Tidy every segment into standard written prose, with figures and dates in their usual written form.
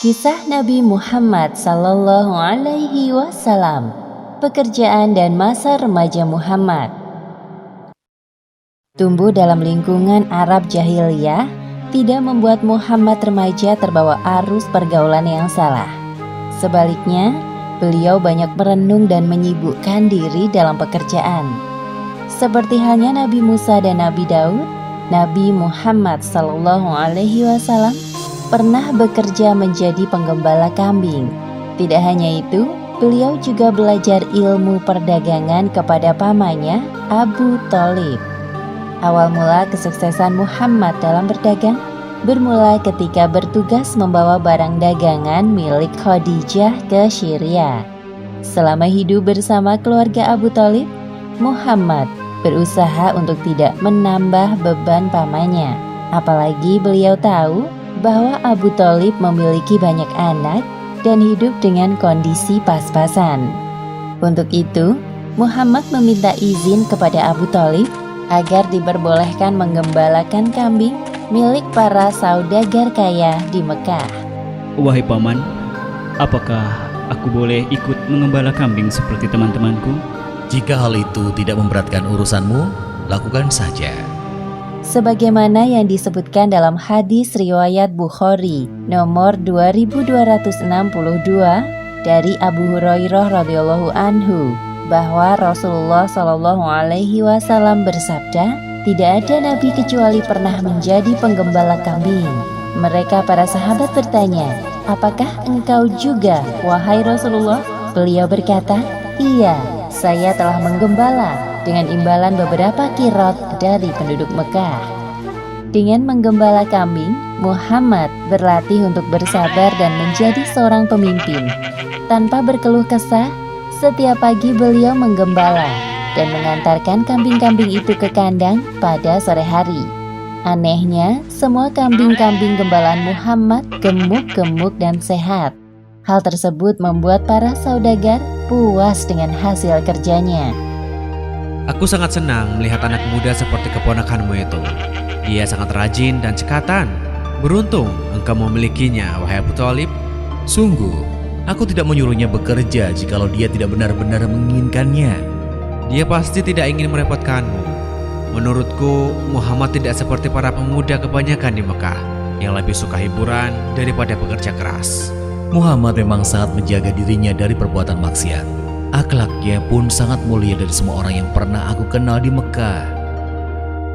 Kisah Nabi Muhammad Sallallahu Alaihi Wasallam, pekerjaan dan masa remaja Muhammad. Tumbuh dalam lingkungan Arab jahiliyah tidak membuat Muhammad remaja terbawa arus pergaulan yang salah. Sebaliknya, beliau banyak merenung dan menyibukkan diri dalam pekerjaan. Seperti halnya Nabi Musa dan Nabi Daud, Nabi Muhammad Sallallahu Alaihi Wasallam pernah bekerja menjadi penggembala kambing. Tidak hanya itu, beliau juga belajar ilmu perdagangan kepada pamannya Abu Thalib. Awal mula kesuksesan Muhammad dalam berdagang bermula ketika bertugas membawa barang dagangan milik Khadijah ke Syria. Selama hidup bersama keluarga Abu Thalib, Muhammad berusaha untuk tidak menambah beban pamannya. Apalagi beliau tahu bahwa Abu Thalib memiliki banyak anak dan hidup dengan kondisi pas-pasan. Untuk itu, Muhammad meminta izin kepada Abu Thalib agar diperbolehkan menggembalakan kambing milik para saudagar kaya di Mekah. Wahai paman, apakah aku boleh ikut mengembala kambing seperti teman-temanku? Jika hal itu tidak memberatkan urusanmu, lakukan saja. Sebagaimana yang disebutkan dalam hadis riwayat Bukhari nomor 2262 dari Abu Hurairah radhiyallahu anhu bahwa Rasulullah Shallallahu Alaihi Wasallam bersabda, tidak ada nabi kecuali pernah menjadi penggembala kambing. Mereka para sahabat bertanya, apakah engkau juga, wahai Rasulullah? Beliau berkata, iya, saya telah menggembala dengan imbalan beberapa kirot dari penduduk Mekah. Dengan menggembala kambing, Muhammad berlatih untuk bersabar dan menjadi seorang pemimpin. Tanpa berkeluh kesah, setiap pagi beliau menggembala dan mengantarkan kambing-kambing itu ke kandang pada sore hari. Anehnya, semua kambing-kambing gembalaan Muhammad gemuk-gemuk dan sehat. Hal tersebut membuat para saudagar puas dengan hasil kerjanya. Aku sangat senang melihat anak muda seperti keponakanmu itu. Dia sangat rajin dan cekatan. Beruntung engkau memilikinya, wahai Abu Thalib. Sungguh, aku tidak menyuruhnya bekerja jikalau dia tidak benar-benar menginginkannya. Dia pasti tidak ingin merepotkanmu. Menurutku, Muhammad tidak seperti para pemuda kebanyakan di Mekah yang lebih suka hiburan daripada bekerja keras. Muhammad memang sangat menjaga dirinya dari perbuatan maksiat. Akhlaknya pun sangat mulia dari semua orang yang pernah aku kenal di Mekah.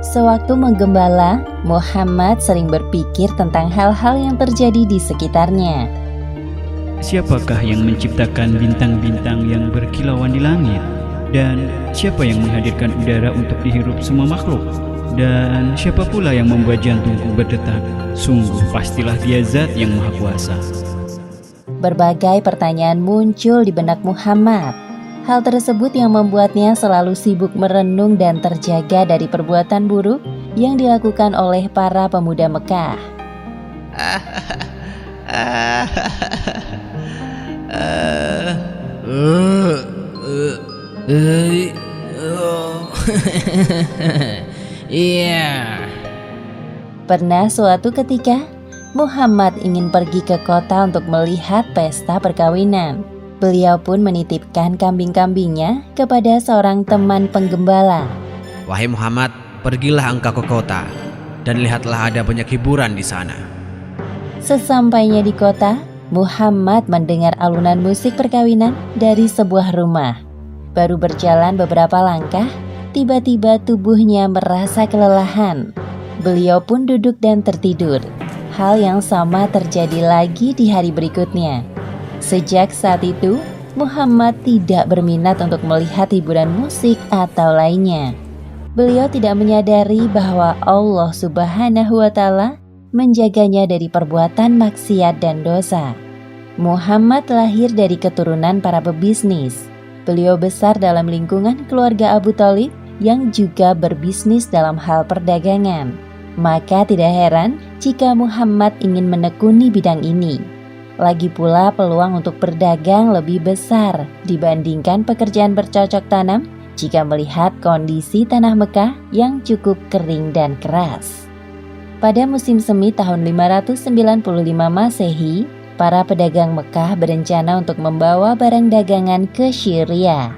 Sewaktu menggembala, Muhammad sering berpikir tentang hal-hal yang terjadi di sekitarnya. Siapakah yang menciptakan bintang-bintang yang berkilauan di langit? Dan siapa yang menghadirkan udara untuk dihirup semua makhluk? Dan siapa pula yang membuat jantungku berdetak? Sungguh pastilah dia zat yang maha kuasa. Berbagai pertanyaan muncul di benak Muhammad. Hal tersebut yang membuatnya selalu sibuk merenung dan terjaga dari perbuatan buruk yang dilakukan oleh para pemuda Mekah. Pernah suatu ketika, Muhammad ingin pergi ke kota untuk melihat pesta perkawinan. Beliau pun menitipkan kambing-kambingnya kepada seorang teman penggembala. Wahai Muhammad, pergilah engkau ke kota dan lihatlah ada banyak hiburan di sana. Sesampainya di kota, Muhammad mendengar alunan musik perkawinan dari sebuah rumah. Baru berjalan beberapa langkah, tiba-tiba tubuhnya merasa kelelahan. Beliau pun duduk dan tertidur. Hal yang sama terjadi lagi di hari berikutnya. Sejak saat itu, Muhammad tidak berminat untuk melihat hiburan musik atau lainnya. Beliau tidak menyadari bahwa Allah Subhanahu wa Ta'ala menjaganya dari perbuatan maksiat dan dosa. Muhammad lahir dari keturunan para pebisnis. Beliau besar dalam lingkungan keluarga Abu Thalib yang juga berbisnis dalam hal perdagangan. Maka tidak heran jika Muhammad ingin menekuni bidang ini. Lagi pula peluang untuk berdagang lebih besar dibandingkan pekerjaan bercocok tanam jika melihat kondisi tanah Mekah yang cukup kering dan keras. Pada musim semi tahun 595 Masehi, para pedagang Mekah berencana untuk membawa barang dagangan ke Syria.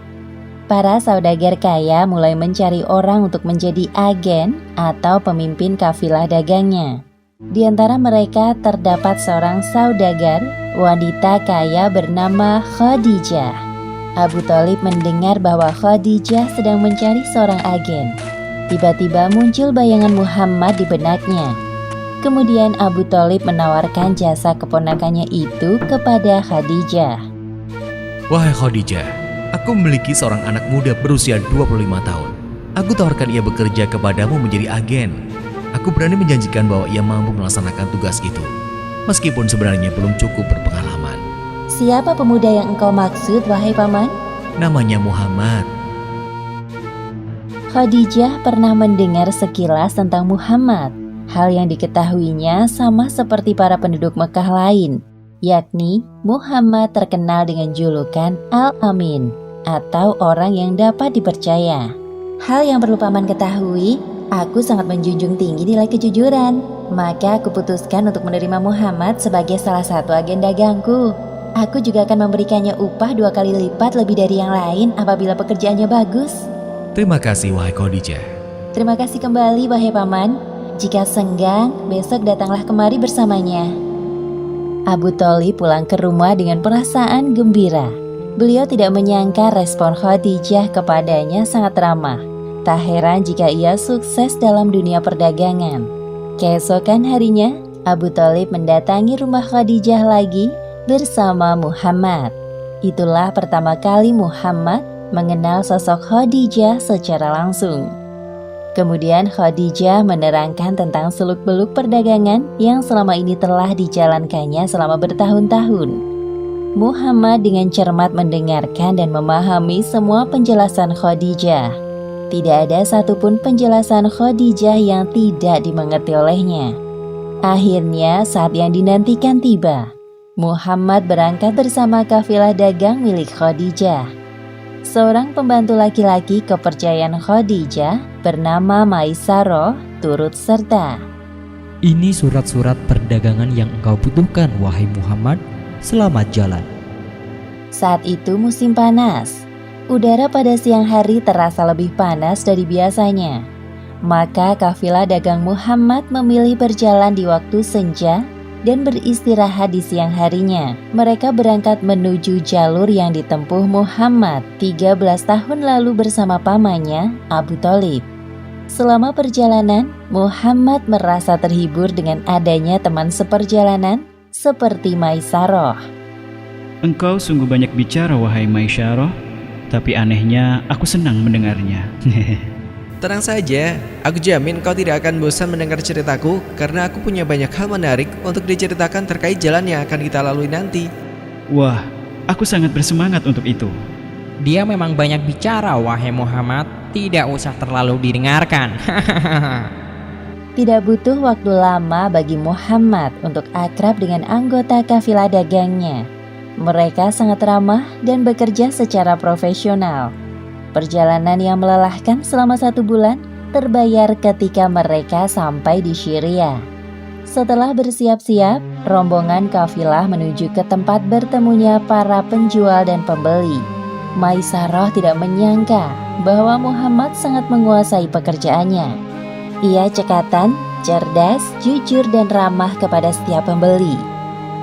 Para saudagar kaya mulai mencari orang untuk menjadi agen atau pemimpin kafilah dagangnya. Di antara mereka terdapat seorang saudagar, wanita kaya bernama Khadijah. Abu Thalib mendengar bahwa Khadijah sedang mencari seorang agen. Tiba-tiba muncul bayangan Muhammad di benaknya. Kemudian Abu Thalib menawarkan jasa keponakannya itu kepada Khadijah. Wahai Khadijah, aku memiliki seorang anak muda berusia 25 tahun. Aku tawarkan ia bekerja kepadamu menjadi agen. Aku berani menjanjikan bahwa ia mampu melaksanakan tugas itu, meskipun sebenarnya belum cukup berpengalaman. Siapa pemuda yang engkau maksud, wahai paman? Namanya Muhammad. Khadijah pernah mendengar sekilas tentang Muhammad. Hal yang diketahuinya sama seperti para penduduk Mekah lain, yakni Muhammad terkenal dengan julukan Al-Amin atau orang yang dapat dipercaya. Hal yang perlu paman ketahui, aku sangat menjunjung tinggi nilai kejujuran. Maka aku putuskan untuk menerima Muhammad sebagai salah satu agen dagangku. Aku juga akan memberikannya upah 2 kali lipat lebih dari yang lain apabila pekerjaannya bagus. Terima kasih wahai Khadijah. Terima kasih kembali wahai paman. Jika senggang, besok datanglah kemari bersamanya. Abu Thalib pulang ke rumah dengan perasaan gembira. Beliau tidak menyangka respon Khadijah kepadanya sangat ramah. Tak heran jika ia sukses dalam dunia perdagangan. Keesokan harinya, Abu Thalib mendatangi rumah Khadijah lagi bersama Muhammad. Itulah pertama kali Muhammad mengenal sosok Khadijah secara langsung. Kemudian Khadijah menerangkan tentang seluk-beluk perdagangan yang selama ini telah dijalankannya selama bertahun-tahun. Muhammad dengan cermat mendengarkan dan memahami semua penjelasan Khadijah. Tidak ada satupun penjelasan Khadijah yang tidak dimengerti olehnya. Akhirnya saat yang dinantikan tiba. Muhammad berangkat bersama kafilah dagang milik Khadijah. Seorang pembantu laki-laki kepercayaan Khadijah bernama Maisarah turut serta. Ini surat-surat perdagangan yang engkau butuhkan, wahai Muhammad. Selamat jalan. Saat itu musim panas. Udara pada siang hari terasa lebih panas dari biasanya. Maka kafilah dagang Muhammad memilih berjalan di waktu senja dan beristirahat di siang harinya. Mereka berangkat menuju jalur yang ditempuh Muhammad 13 tahun lalu bersama pamannya Abu Thalib. Selama perjalanan, Muhammad merasa terhibur dengan adanya teman seperjalanan seperti Maisarah. Engkau sungguh banyak bicara wahai Maisarah, tapi anehnya aku senang mendengarnya. Tenang saja, aku jamin kau tidak akan bosan mendengar ceritaku karena aku punya banyak hal menarik untuk diceritakan terkait jalan yang akan kita lalui nanti. Wah, aku sangat bersemangat untuk itu. Dia memang banyak bicara, wahai Muhammad. Tidak usah terlalu didengarkan. Tidak butuh waktu lama bagi Muhammad untuk akrab dengan anggota kafilah dagangnya. Mereka sangat ramah dan bekerja secara profesional. Perjalanan yang melelahkan selama 1 bulan terbayar ketika mereka sampai di Syria. Setelah bersiap-siap, rombongan kafilah menuju ke tempat bertemunya para penjual dan pembeli. Maisarah tidak menyangka bahwa Muhammad sangat menguasai pekerjaannya. Ia cekatan, cerdas, jujur dan ramah kepada setiap pembeli.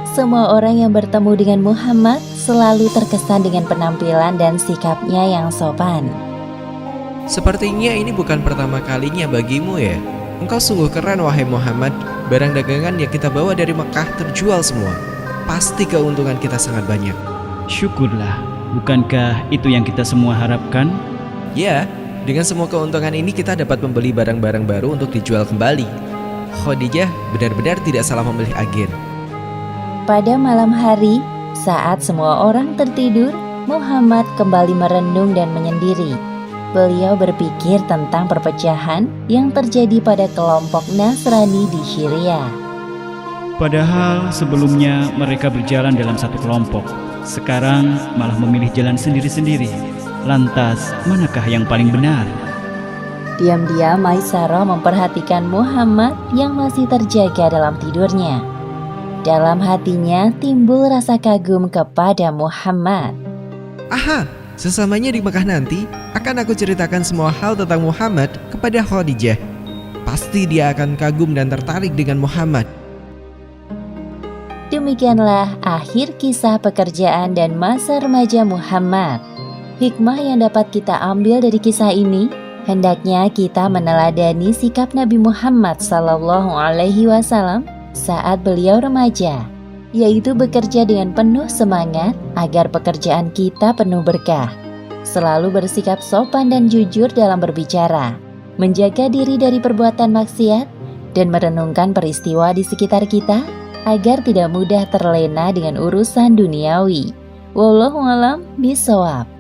Semua orang yang bertemu dengan Muhammad selalu terkesan dengan penampilan dan sikapnya yang sopan. Sepertinya ini bukan pertama kalinya bagimu ya. Engkau sungguh keren wahai Muhammad. Barang dagangan yang kita bawa dari Mekah terjual semua. Pasti keuntungan kita sangat banyak. Syukurlah, bukankah itu yang kita semua harapkan? Ya, dengan semua keuntungan ini kita dapat membeli barang-barang baru untuk dijual kembali. Khadijah benar-benar tidak salah memilih agen. Pada malam hari, saat semua orang tertidur, Muhammad kembali merenung dan menyendiri. Beliau berpikir tentang perpecahan yang terjadi pada kelompok Nasrani di Syria. Padahal sebelumnya mereka berjalan dalam satu kelompok. Sekarang malah memilih jalan sendiri-sendiri. Lantas, manakah yang paling benar? Diam-diam Maisarah memperhatikan Muhammad yang masih terjaga dalam tidurnya. Dalam hatinya timbul rasa kagum kepada Muhammad. Aha, sesamanya di Mekah nanti akan aku ceritakan semua hal tentang Muhammad kepada Khadijah. Pasti dia akan kagum dan tertarik dengan Muhammad. Demikianlah akhir kisah pekerjaan dan masa remaja Muhammad. Hikmah yang dapat kita ambil dari kisah ini, hendaknya kita meneladani sikap Nabi Muhammad SAW saat beliau remaja, yaitu bekerja dengan penuh semangat agar pekerjaan kita penuh berkah. Selalu bersikap sopan dan jujur dalam berbicara, menjaga diri dari perbuatan maksiat, dan merenungkan peristiwa di sekitar kita agar tidak mudah terlena dengan urusan duniawi. Wallahu a'lam bishawab.